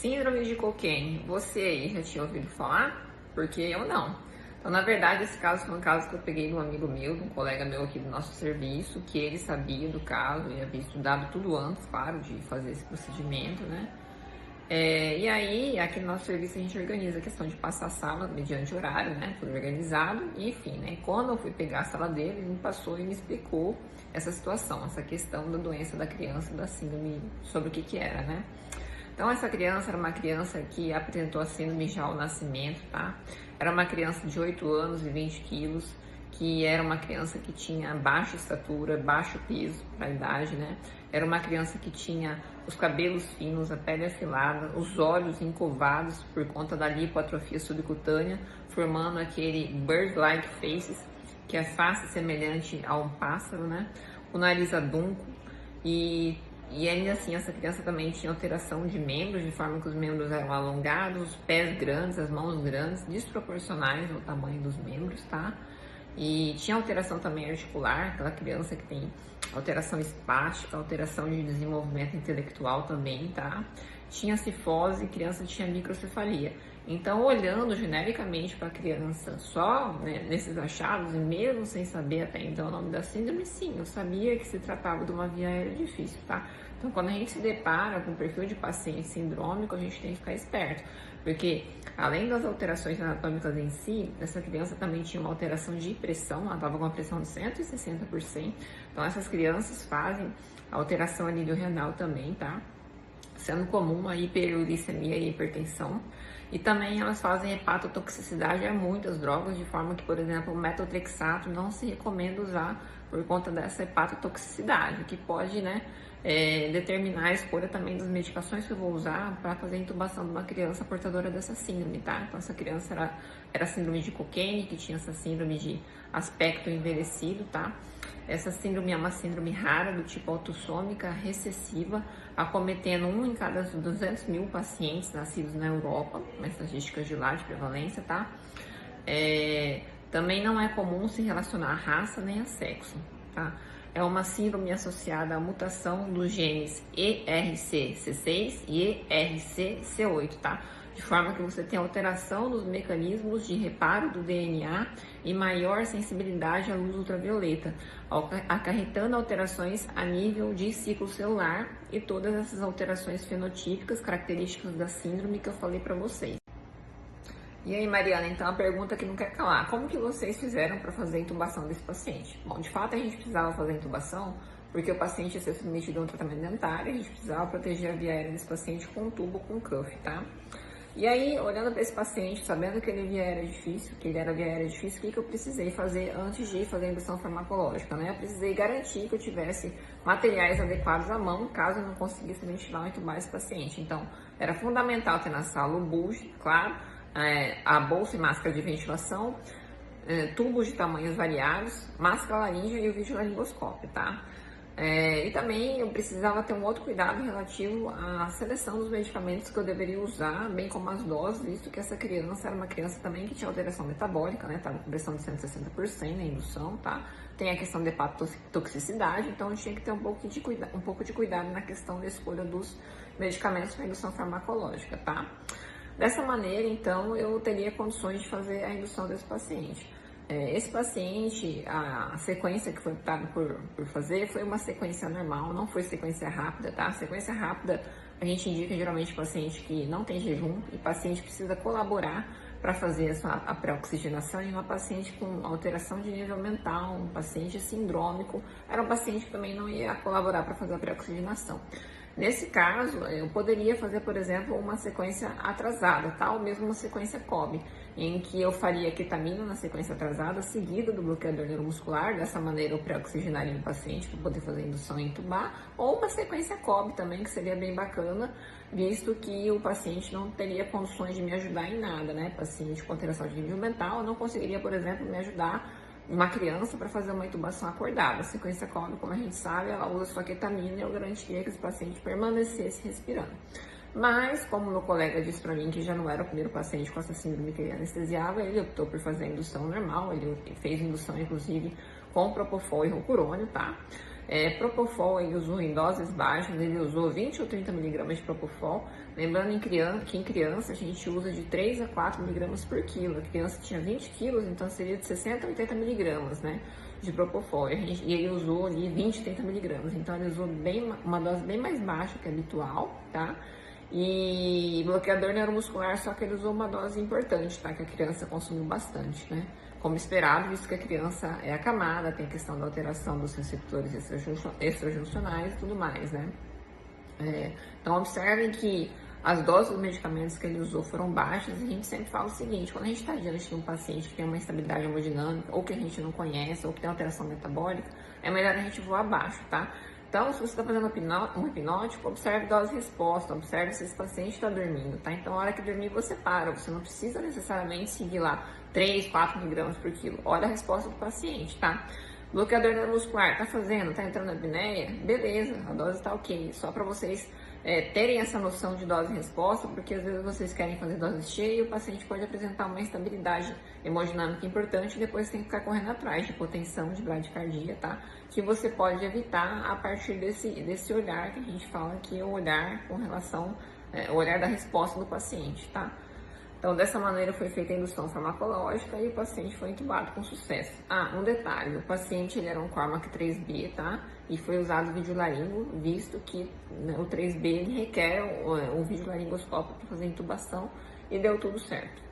Síndrome de Cockayne, você aí já tinha ouvido falar? Porque eu não. Então, na verdade, esse caso foi um caso que eu peguei de um amigo meu, de um colega meu aqui do nosso serviço, que ele sabia do caso e havia estudado tudo antes, claro, de fazer esse procedimento, né? E aí, aqui no nosso serviço, a gente organiza a questão de passar a sala mediante horário, né? Tudo organizado, e enfim, né? Quando eu fui pegar a sala dele, ele me passou e me explicou essa situação, essa questão da doença da criança, da síndrome, sobre o que era, né? Então, essa criança era uma criança que apresentou a síndrome já ao nascimento, tá? Era uma criança de 8 anos e 20 quilos, que era uma criança que tinha baixa estatura, baixo peso para a idade, né? Era uma criança que tinha os cabelos finos, a pele afilada, os olhos encovados por conta da lipoatrofia subcutânea, formando aquele bird-like faces, que é face semelhante a um pássaro, né? O nariz adunco e ainda assim, essa criança também tinha alteração de membros, de forma que os membros eram alongados, os pés grandes, as mãos grandes, desproporcionais ao tamanho dos membros, tá? E tinha alteração também articular, aquela criança que tem alteração espástica, alteração de desenvolvimento intelectual também, tá? Tinha cifose, criança tinha microcefalia. Então, olhando genericamente para a criança só, né, nesses achados, e mesmo sem saber até então o nome da síndrome, sim, eu sabia que se tratava de uma via aérea difícil, tá? Então, quando a gente se depara com o perfil de paciente sindrômico, a gente tem que ficar esperto, porque além das alterações anatômicas em si, essa criança também tinha uma alteração de pressão, ela estava com uma pressão de 160%, então essas crianças fazem alteração a nível renal também, tá? Sendo comum a hiperuricemia e hipertensão. E também elas fazem hepatotoxicidade a muitas drogas, de forma que, por exemplo, o metotrexato não se recomenda usar por conta dessa hepatotoxicidade, que pode, né, determinar a escolha também das medicações que eu vou usar para fazer a intubação de uma criança portadora dessa síndrome, tá? Então, essa criança era síndrome de Cockayne, que tinha essa síndrome de aspecto envelhecido, tá? Essa síndrome é uma síndrome rara, do tipo autossômica recessiva, acometendo 1 em cada 200 mil pacientes nascidos na Europa, uma estatística de lá de prevalência, tá? Também não é comum se relacionar a raça nem a sexo, tá? É uma síndrome associada à mutação dos genes ERCC6 e ERCC8, tá? De forma que você tem alteração dos mecanismos de reparo do DNA e maior sensibilidade à luz ultravioleta, acarretando alterações a nível de ciclo celular e todas essas alterações fenotípicas características da síndrome que eu falei para vocês. E aí, Mariana, então a pergunta que não quer calar, como que vocês fizeram para fazer a intubação desse paciente? Bom, de fato a gente precisava fazer a intubação porque o paciente ia ser submetido a um tratamento dentário, a gente precisava proteger a via aérea desse paciente com um tubo, com cuff, tá? E aí, olhando para esse paciente, sabendo que ele era difícil, o que eu precisei fazer antes de fazer a indução farmacológica, né? Eu precisei garantir que eu tivesse materiais adequados à mão, caso eu não conseguisse ventilar ou entubar esse paciente. Então, era fundamental ter na sala o buche, claro, a bolsa e máscara de ventilação, tubos de tamanhos variados, máscara laríngea e o videolaringoscópio, tá? E também eu precisava ter um outro cuidado relativo à seleção dos medicamentos que eu deveria usar, bem como as doses, visto que essa criança era uma criança também que tinha alteração metabólica, né? Estava com pressão de 160% na indução, tá? Tem a questão de hepatotoxicidade, então eu tinha que ter um pouco de cuidado na questão da escolha dos medicamentos para indução farmacológica, tá? Dessa maneira, então, eu teria condições de fazer a indução desse paciente. Esse paciente, a sequência que foi optada por fazer foi uma sequência normal, não foi sequência rápida, tá? Sequência rápida a gente indica geralmente paciente que não tem jejum e paciente que precisa colaborar para fazer a pré-oxigenação e uma paciente com alteração de nível mental, um paciente sindrômico, era um paciente que também não ia colaborar para fazer a pré-oxigenação. Nesse caso, eu poderia fazer, por exemplo, uma sequência atrasada, tá? Ou mesmo uma sequência COB, em que eu faria ketamina na sequência atrasada, seguida do bloqueador neuromuscular, dessa maneira eu pré-oxigenaria o paciente para poder fazer a indução e entubar, ou uma sequência COB também, que seria bem bacana, visto que o paciente não teria condições de me ajudar em nada, né? Paciente com alteração de nível mental não conseguiria, por exemplo, me ajudar uma criança para fazer uma intubação acordada. A sequência COB, como a gente sabe, ela usa só ketamina e eu garantiria que esse paciente permanecesse respirando. Mas, como meu colega disse para mim que já não era o primeiro paciente com essa síndrome que ele anestesiava, ele optou por fazer a indução normal, ele fez indução inclusive com propofol e rocurônio, tá? Propofol ele usou em doses baixas, ele usou 20 ou 30 miligramas de Propofol. Lembrando que em criança a gente usa de 3 a 4 miligramas por quilo. A criança tinha 20 quilos, então seria de 60 a 80 miligramas, né, de Propofol. E ele usou ali 20, 30 miligramas. Então ele usou uma dose bem mais baixa que a habitual, tá? E bloqueador neuromuscular, só que ele usou uma dose importante, tá? Que a criança consumiu bastante, né? Como esperado, visto que a criança é acamada, tem a questão da alteração dos receptores extrajuncionais e tudo mais, né? Então, observem que as doses dos medicamentos que ele usou foram baixas, e a gente sempre fala o seguinte: quando a gente está diante de um paciente que tem uma instabilidade hemodinâmica, ou que a gente não conhece, ou que tem alteração metabólica, é melhor a gente voar abaixo, tá? Então, se você está fazendo um hipnótico, observe dose-resposta, observe se esse paciente está dormindo, tá? Então, na hora que dormir, você para, você não precisa necessariamente seguir lá 3, 4 miligramas por quilo. Olha a resposta do paciente, tá? Bloqueador neuromuscular, tá fazendo, tá entrando na apneia? Beleza, a dose tá ok. Só para vocês terem essa noção de dose e resposta, porque às vezes vocês querem fazer dose cheia e o paciente pode apresentar uma instabilidade hemodinâmica importante e depois tem que ficar correndo atrás de hipotensão, de bradicardia, tá? Que você pode evitar a partir desse olhar que a gente fala que é o olhar com relação, o olhar da resposta do paciente, tá? Então, dessa maneira foi feita a indução farmacológica e o paciente foi intubado com sucesso. Um detalhe, o paciente ele era um Cormac 3B, tá? E foi usado o videolaringo, visto que, né, o 3B ele requer um videolaringoscópio para fazer a intubação, e deu tudo certo.